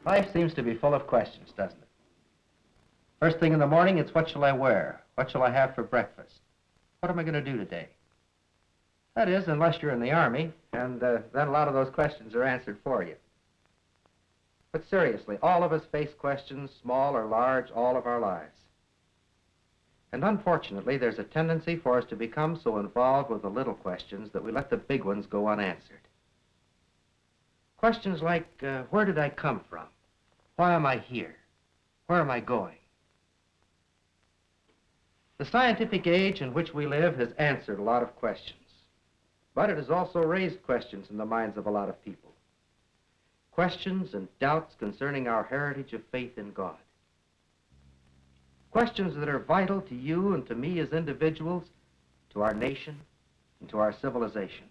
Life seems to be full of questions, doesn't it? First thing in the morning, it's what shall I wear? What shall I have for breakfast? What am I going to do today? That is, unless you're in the Army, and then a lot of those questions are answered for you. But seriously, all of us face questions, small or large, all of our lives. And unfortunately, there's a tendency for us to become so involved with the little questions that we let the big ones go unanswered. Questions like, where did I come from? Why am I here? Where am I going? The scientific age in which we live has answered a lot of questions, but it has also raised questions in the minds of a lot of people. Questions and doubts concerning our heritage of faith in God. Questions that are vital to you and to me as individuals, to our nation, and to our civilization.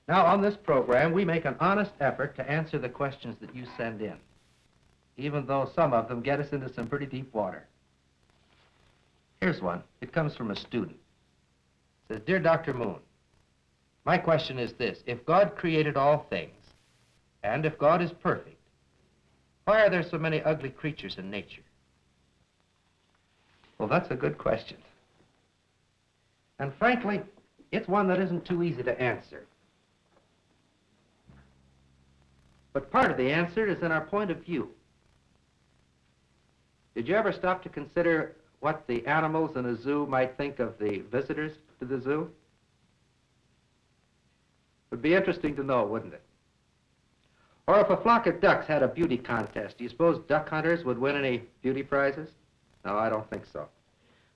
Now, on this program, we make an honest effort to answer the questions that you send in, even though some of them get us into some pretty deep water. Here's one. It comes from a student. It says, Dear Dr. Moon, my question is this. If God created all things, and if God is perfect, why are there so many ugly creatures in nature? Well, that's a good question. And frankly, it's one that isn't too easy to answer. But part of the answer is in our point of view. Did you ever stop to consider what the animals in a zoo might think of the visitors to the zoo? It would be interesting to know, wouldn't it? Or if a flock of ducks had a beauty contest, do you suppose duck hunters would win any beauty prizes? No, I don't think so.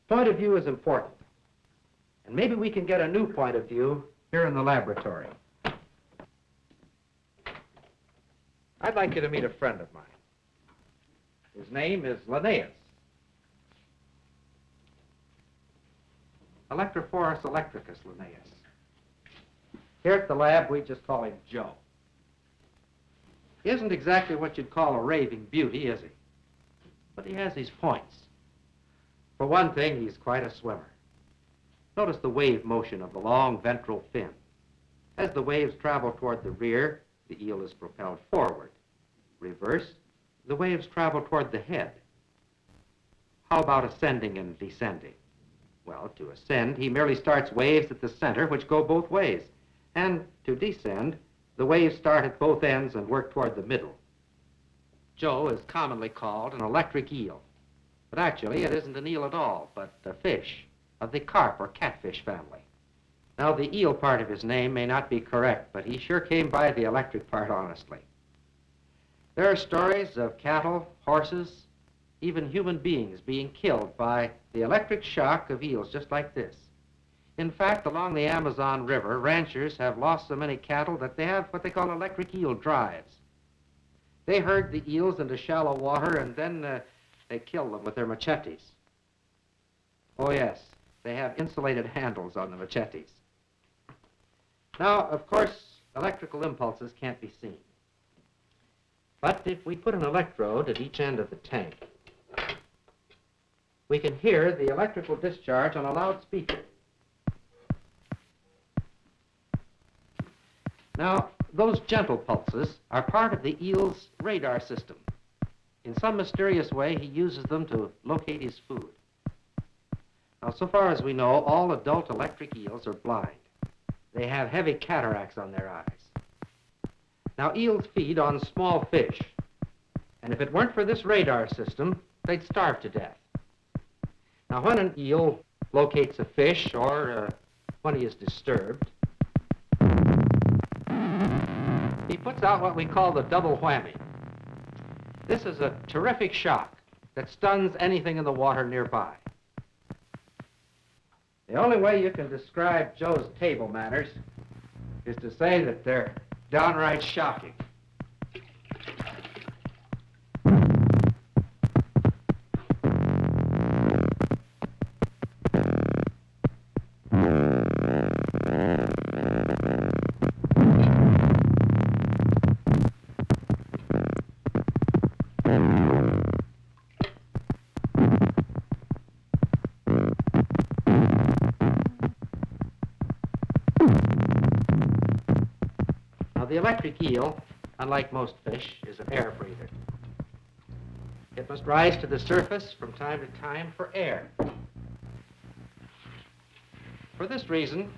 Point of view is important. And maybe we can get a new point of view here in the laboratory. I'd like you to meet a friend of mine. His name is Linnaeus. Electrophorus electricus Linnaeus. Here at the lab, we just call him Joe. He isn't exactly what you'd call a raving beauty, is he? But he has his points. For one thing, he's quite a swimmer. Notice the wave motion of the long ventral fin. As the waves travel toward the rear, the eel is propelled forward. Reverse, the waves travel toward the head. How about ascending and descending? Well, to ascend, he merely starts waves at the center, which go both ways. And to descend, the waves start at both ends and work toward the middle. Joe is commonly called an electric eel. But actually, it isn't an eel at all, but a fish of the carp or catfish family. Now, the eel part of his name may not be correct, but he sure came by the electric part honestly. There are stories of cattle, horses, even human beings being killed by the electric shock of eels just like this. In fact, along the Amazon River, ranchers have lost so many cattle that they have what they call electric eel drives. They herd the eels into shallow water and then they kill them with their machetes. Oh yes, they have insulated handles on the machetes. Now, of course, electrical impulses can't be seen. But if we put an electrode at each end of the tank, we can hear the electrical discharge on a loudspeaker. Now, those gentle pulses are part of the eel's radar system. In some mysterious way, he uses them to locate his food. Now, so far as we know, all adult electric eels are blind. They have heavy cataracts on their eyes. Now, eels feed on small fish, and if it weren't for this radar system, they'd starve to death. Now, when an eel locates a fish or when he is disturbed, he puts out what we call the double whammy. This is a terrific shock that stuns anything in the water nearby. The only way you can describe Joe's table manners is to say that they're downright shocking. The electric eel, unlike most fish, is a an air breather. It must rise to the surface from time to time for air. For this reason,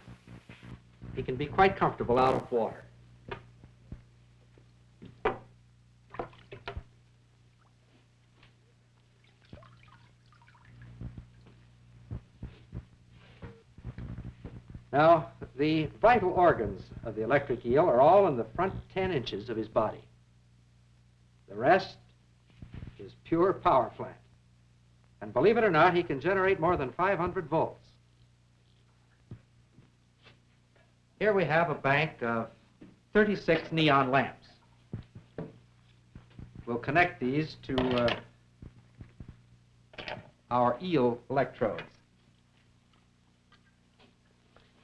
he can be quite comfortable out of water. Now, the vital organs of the electric eel are all in the front 10 inches of his body. The rest is pure power plant. And believe it or not, he can generate more than 500 volts. Here we have a bank of 36 neon lamps. We'll connect these to our eel electrodes.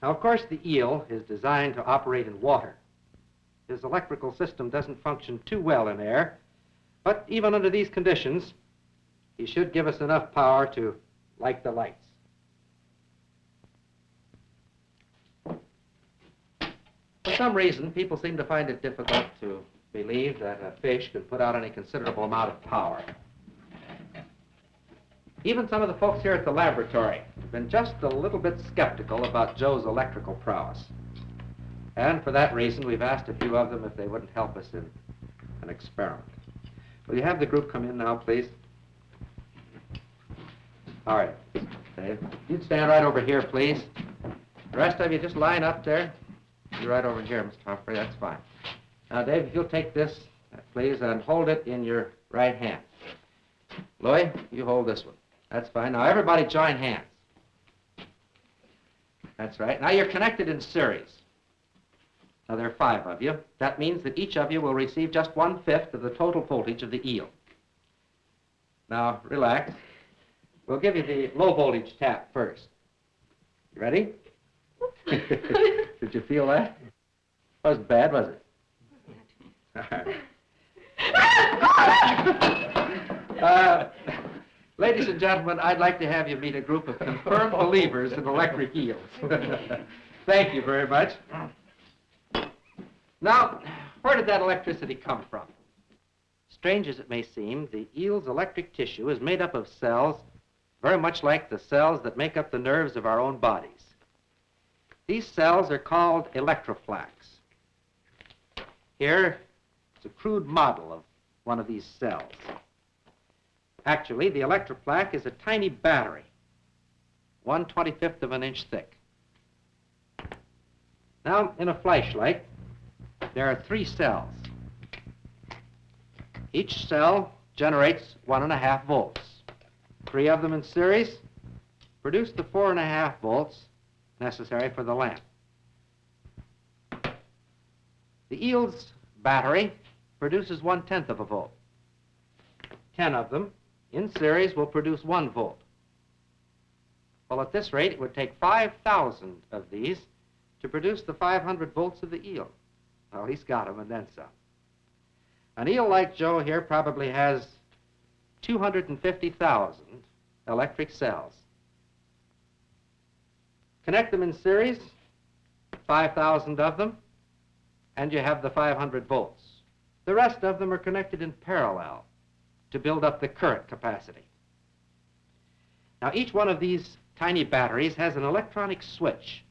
Now, of course, the eel is designed to operate in water. His electrical system doesn't function too well in air, but even under these conditions, he should give us enough power to light the lights. For some reason, people seem to find it difficult to believe that a fish can put out any considerable amount of power. Even some of the folks here at the laboratory have been just a little bit skeptical about Joe's electrical prowess. And for that reason, we've asked a few of them if they wouldn't help us in an experiment. Will you have the group come in now, please? All right, Dave. You'd stand right over here, please. The rest of you just line up there. You're right over here, Mr. Humphrey. That's fine. Now, Dave, if you'll take this, please, and hold it in your right hand. Louis, you hold this one. That's fine. Now, everybody join hands. That's right. Now, you're connected in series. Now, there are 5 of you. That means that each of you will receive just 1/5 of the total voltage of the eel. Now, relax. We'll give you the low voltage tap first. You ready? Did you feel that? Wasn't bad, was it? All right. Ladies and gentlemen, I'd like to have you meet a group of confirmed believers in electric eels. Thank you very much. Now, where did that electricity come from? Strange as it may seem, the eel's electric tissue is made up of cells very much like the cells that make up the nerves of our own bodies. These cells are called electroplaques. Here is a crude model of one of these cells. Actually, the electroplaque is a tiny battery, 1/25 of an inch thick. Now, in a flashlight, there are 3 cells. Each cell generates 1.5 volts. 3 of them in series produce the 4.5 volts necessary for the lamp. The eel's battery produces 1/10 of a volt. 10 of them in series will produce 1 volt. Well, at this rate, it would take 5,000 of these to produce the 500 volts of the eel. Well, he's got them and then some. An eel like Joe here probably has 250,000 electric cells. Connect them in series, 5,000 of them, and you have the 500 volts. The rest of them are connected in parallel to build up the current capacity. Now, each one of these tiny batteries has an electronic switch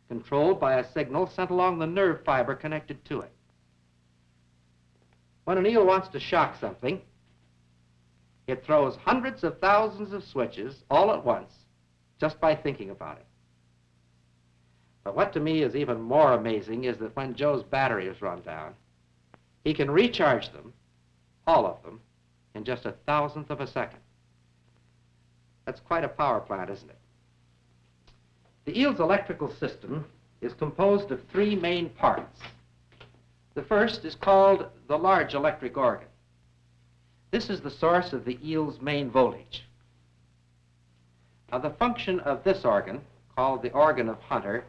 controlled by a signal sent along the nerve fiber connected to it. When an eel wants to shock something, it throws hundreds of thousands of switches all at once just by thinking about it. But what to me is even more amazing is that when Joe's battery is run down, he can recharge them, all of them, in just 1,000th of a second. That's quite a power plant, isn't it? The eel's electrical system is composed of 3 main parts. The first is called the large electric organ. This is the source of the eel's main voltage. Now, the function of this organ, called the organ of Hunter,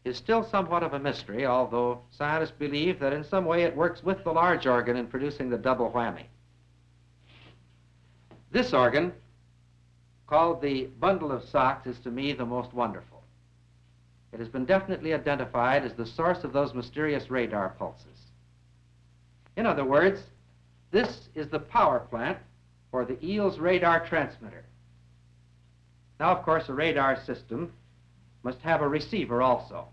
is still somewhat of a mystery, although scientists believe that in some way it works with the large organ in producing the double whammy. This organ, called the bundle of socks, is to me the most wonderful. It has been definitely identified as the source of those mysterious radar pulses. In other words, this is the power plant for the Eel's radar transmitter. Now, of course, a radar system must have a receiver also.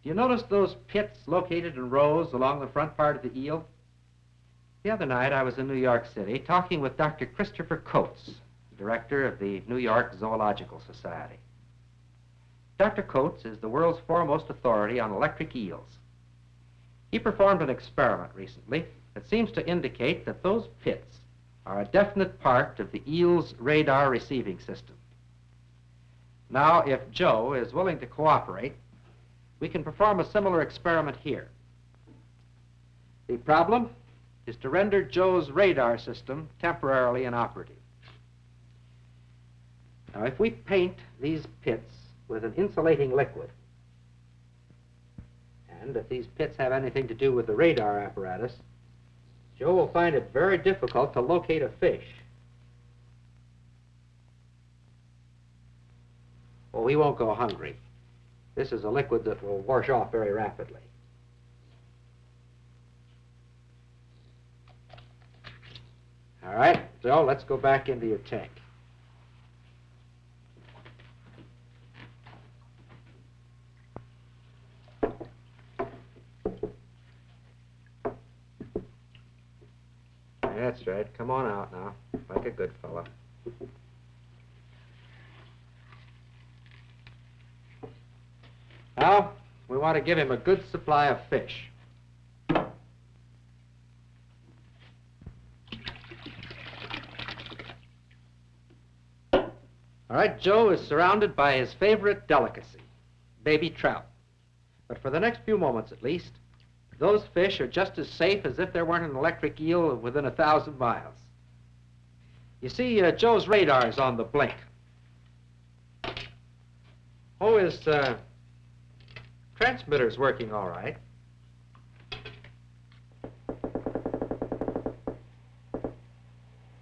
Do you notice those pits located in rows along the front part of the Eel? The other night, I was in New York City talking with Dr. Christopher Coates, director of the New York Zoological Society. Dr. Coates is the world's foremost authority on electric eels. He performed an experiment recently that seems to indicate that those pits are a definite part of the eel's radar receiving system. Now, if Joe is willing to cooperate, we can perform a similar experiment here. The problem is to render Joe's radar system temporarily inoperative. Now, if we paint these pits with an insulating liquid, and if these pits have anything to do with the radar apparatus, Joe will find it very difficult to locate a fish. Well, he won't go hungry. This is a liquid that will wash off very rapidly. All right, Joe, let's go back into your tank. That's right. Come on out now, like a good fellow. Now, we want to give him a good supply of fish. All right, Joe is surrounded by his favorite delicacy, baby trout. But for the next few moments, at least, those fish are just as safe as if there weren't an electric eel within 1,000 miles. You see, Joe's radar is on the blink. Oh, his transmitter's working all right.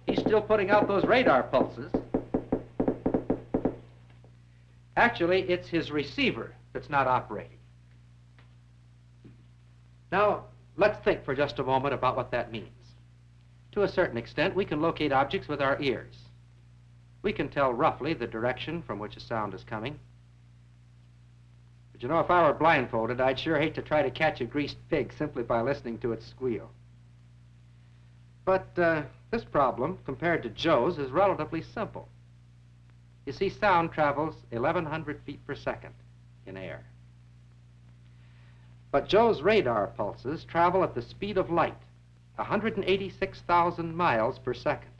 He's still putting out those radar pulses. Actually, it's his receiver that's not operating. Now, let's think for just a moment about what that means. To a certain extent, we can locate objects with our ears. We can tell roughly the direction from which a sound is coming. But you know, if I were blindfolded, I'd sure hate to try to catch a greased pig simply by listening to its squeal. But this problem, compared to Joe's, is relatively simple. You see, sound travels 1,100 feet per second in air. But Joe's radar pulses travel at the speed of light, 186,000 miles per second.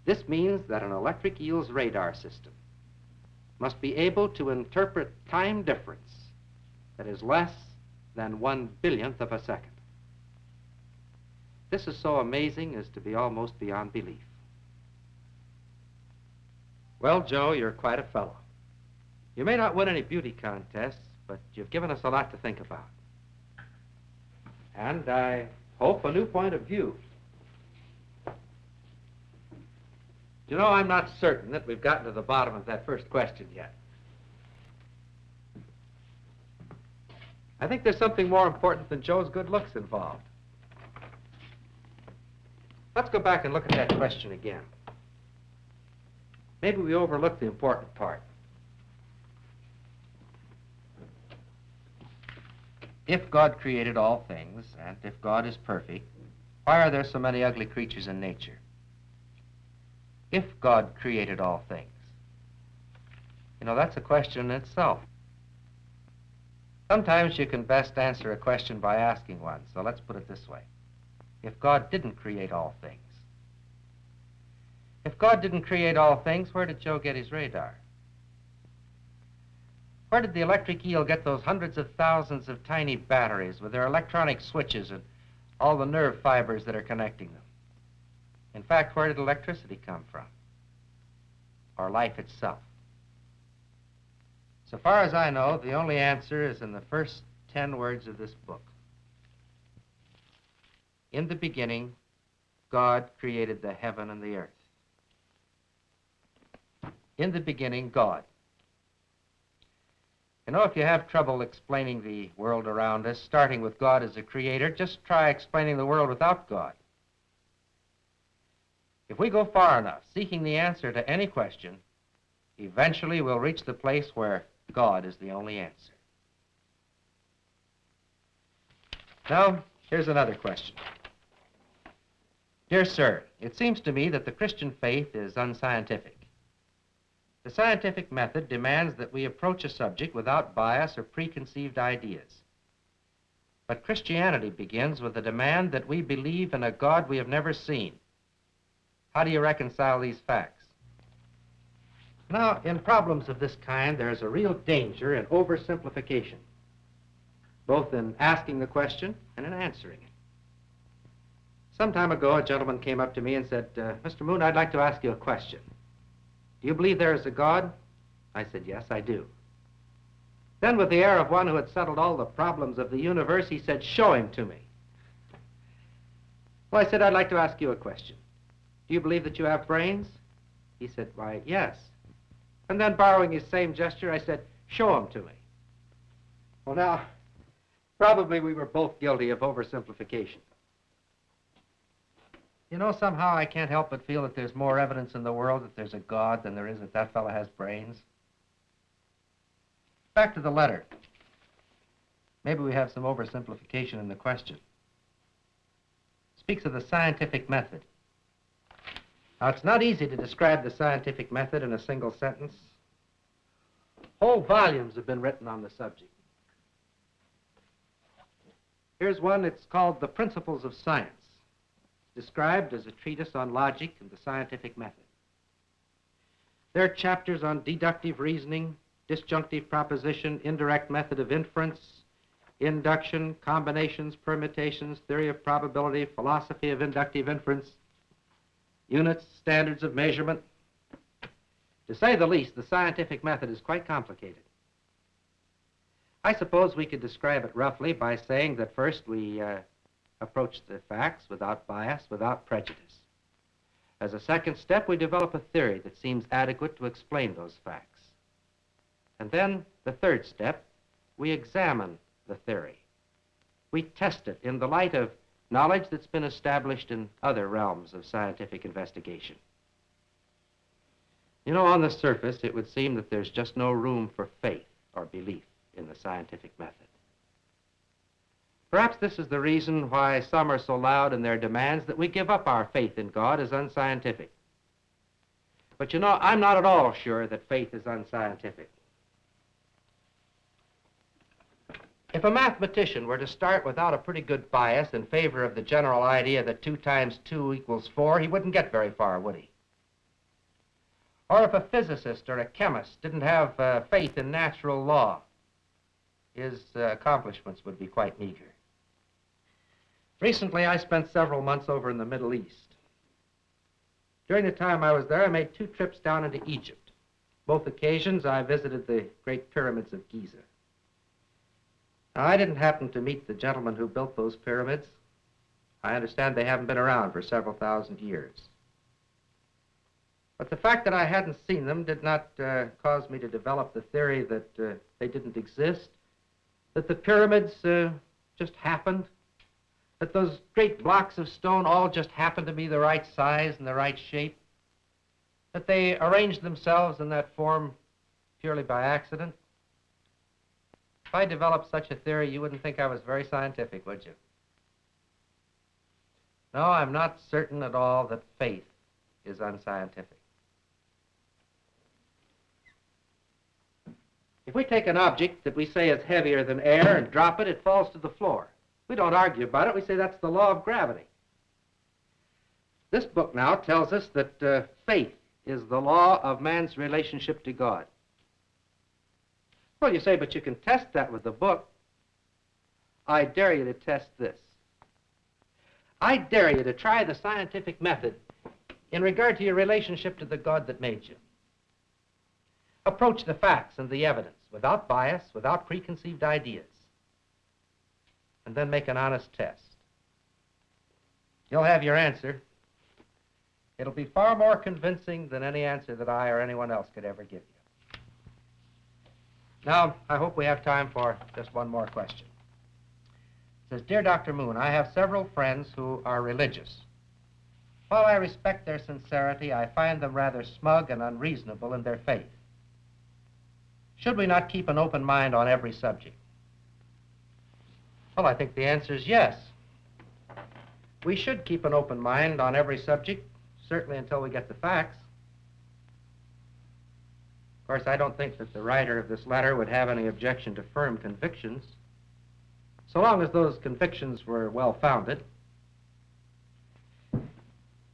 This means that an electric eel's radar system must be able to interpret time difference that is less than 1/1000th of a second. This is so amazing as to be almost beyond belief. Well, Joe, you're quite a fellow. You may not win any beauty contests, but you've given us a lot to think about. And I hope a new point of view. You know, I'm not certain that we've gotten to the bottom of that first question yet. I think there's something more important than Joe's good looks involved. Let's go back and look at that question again. Maybe we overlooked the important part. If God created all things, and if God is perfect, why are there so many ugly creatures in nature? If God created all things. You know, that's a question in itself. Sometimes you can best answer a question by asking one, so let's put it this way. If God didn't create all things. If God didn't create all things, where did Joe get his radar? Where did the electric eel get those hundreds of thousands of tiny batteries with their electronic switches and all the nerve fibers that are connecting them? In fact, where did electricity come from? Or life itself? So far as I know, the only answer is in the first 10 words of this book. In the beginning, God created the heaven and the earth. In the beginning, God. You know, if you have trouble explaining the world around us, starting with God as a creator, just try explaining the world without God. If we go far enough seeking the answer to any question, eventually we'll reach the place where God is the only answer. Now, here's another question. Dear sir, it seems to me that the Christian faith is unscientific. The scientific method demands that we approach a subject without bias or preconceived ideas. But Christianity begins with the demand that we believe in a God we have never seen. How do you reconcile these facts? Now, in problems of this kind, there's a real danger in oversimplification, both in asking the question and in answering it. Some time ago, a gentleman came up to me and said, Mr. Moon, I'd like to ask you a question. Do you believe there is a God? I said, yes, I do. Then, with the air of one who had settled all the problems of the universe, he said, show him to me. Well, I said, I'd like to ask you a question. Do you believe that you have brains? He said, why, yes. And then, borrowing his same gesture, I said, show him to me. Well, now, probably we were both guilty of oversimplification. You know, somehow I can't help but feel that there's more evidence in the world that there's a God than there is that that fellow has brains. Back to the letter. Maybe we have some oversimplification in the question. It speaks of the scientific method. Now, it's not easy to describe the scientific method in a single sentence. Whole volumes have been written on the subject. Here's one, it's called The Principles of Science, described as a treatise on logic and the scientific method. There are chapters on deductive reasoning, disjunctive proposition, indirect method of inference, induction, combinations, permutations, theory of probability, philosophy of inductive inference, units, standards of measurement. To say the least, the scientific method is quite complicated. I suppose we could describe it roughly by saying that first we approach the facts without bias, without prejudice. As a second step, we develop a theory that seems adequate to explain those facts. And then, the third step, we examine the theory. We test it in the light of knowledge that's been established in other realms of scientific investigation. You know, on the surface, it would seem that there's just no room for faith or belief in the scientific method. Perhaps this is the reason why some are so loud in their demands that we give up our faith in God as unscientific. But you know, I'm not at all sure that faith is unscientific. If a mathematician were to start without a pretty good bias in favor of the general idea that 2 times 2 equals 4, he wouldn't get very far, would he? Or if a physicist or a chemist didn't have faith in natural law, his accomplishments would be quite meager. Recently, I spent several months over in the Middle East. During the time I was there, I made 2 trips down into Egypt. Both occasions, I visited the Great Pyramids of Giza. Now, I didn't happen to meet the gentleman who built those pyramids. I understand they haven't been around for several thousand years. But the fact that I hadn't seen them did not cause me to develop the theory that they didn't exist, that the pyramids just happened, that those great blocks of stone all just happened to be the right size and the right shape, that they arranged themselves in that form purely by accident. If I developed such a theory, you wouldn't think I was very scientific, would you? No, I'm not certain at all that faith is unscientific. If we take an object that we say is heavier than air and drop it, it falls to the floor. We don't argue about it. We say that's the law of gravity. This book now tells us that faith is the law of man's relationship to God. Well, you say, but you can test that with the book. I dare you to test this. I dare you to try the scientific method in regard to your relationship to the God that made you. Approach the facts and the evidence without bias, without preconceived ideas, and then make an honest test. You'll have your answer. It'll be far more convincing than any answer that I or anyone else could ever give you. Now, I hope we have time for just one more question. It says, Dear Dr. Moon, I have several friends who are religious. While I respect their sincerity, I find them rather smug and unreasonable in their faith. Should we not keep an open mind on every subject? Well, I think the answer is yes. We should keep an open mind on every subject, certainly until we get the facts. Of course, I don't think that the writer of this letter would have any objection to firm convictions, so long as those convictions were well-founded. Do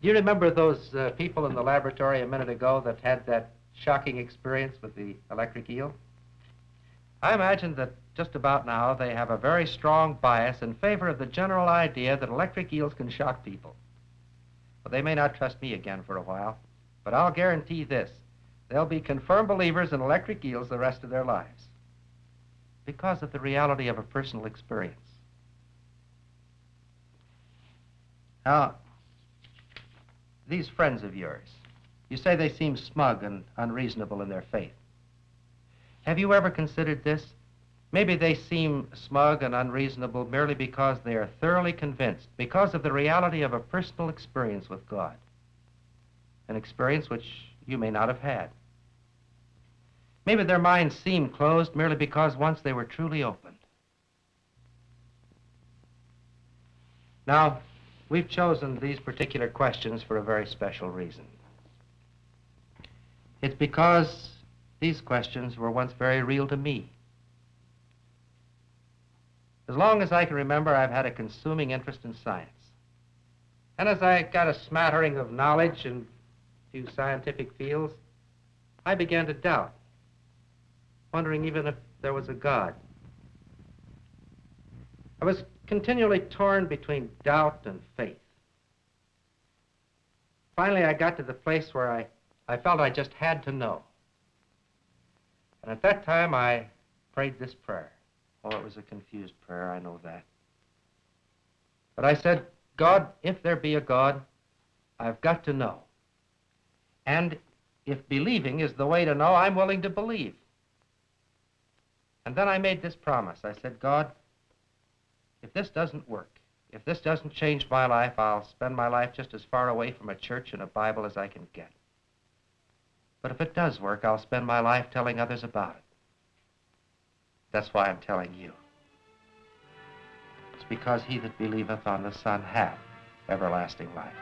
you remember those people in the laboratory a minute ago that had that shocking experience with the electric eel? I imagine that just about now they have a very strong bias in favor of the general idea that electric eels can shock people. Well, they may not trust me again for a while, but I'll guarantee this. They'll be confirmed believers in electric eels the rest of their lives because of the reality of a personal experience. Now, these friends of yours, you say they seem smug and unreasonable in their faith. Have you ever considered this? Maybe they seem smug and unreasonable merely because they are thoroughly convinced, because of the reality of a personal experience with God, an experience which you may not have had. Maybe their minds seem closed merely because once they were truly opened. Now, we've chosen these particular questions for a very special reason. It's because these questions were once very real to me. As long as I can remember, I've had a consuming interest in science. And as I got a smattering of knowledge in a few scientific fields, I began to doubt, wondering even if there was a God. I was continually torn between doubt and faith. Finally, I got to the place where I felt I just had to know. And at that time, I prayed this prayer. Oh, it was a confused prayer, I know that. But I said, God, if there be a God, I've got to know. And if believing is the way to know, I'm willing to believe. And then I made this promise. I said, God, if this doesn't work, if this doesn't change my life, I'll spend my life just as far away from a church and a Bible as I can get. But if it does work, I'll spend my life telling others about it. That's why I'm telling you. It's because he that believeth on the Son hath everlasting life.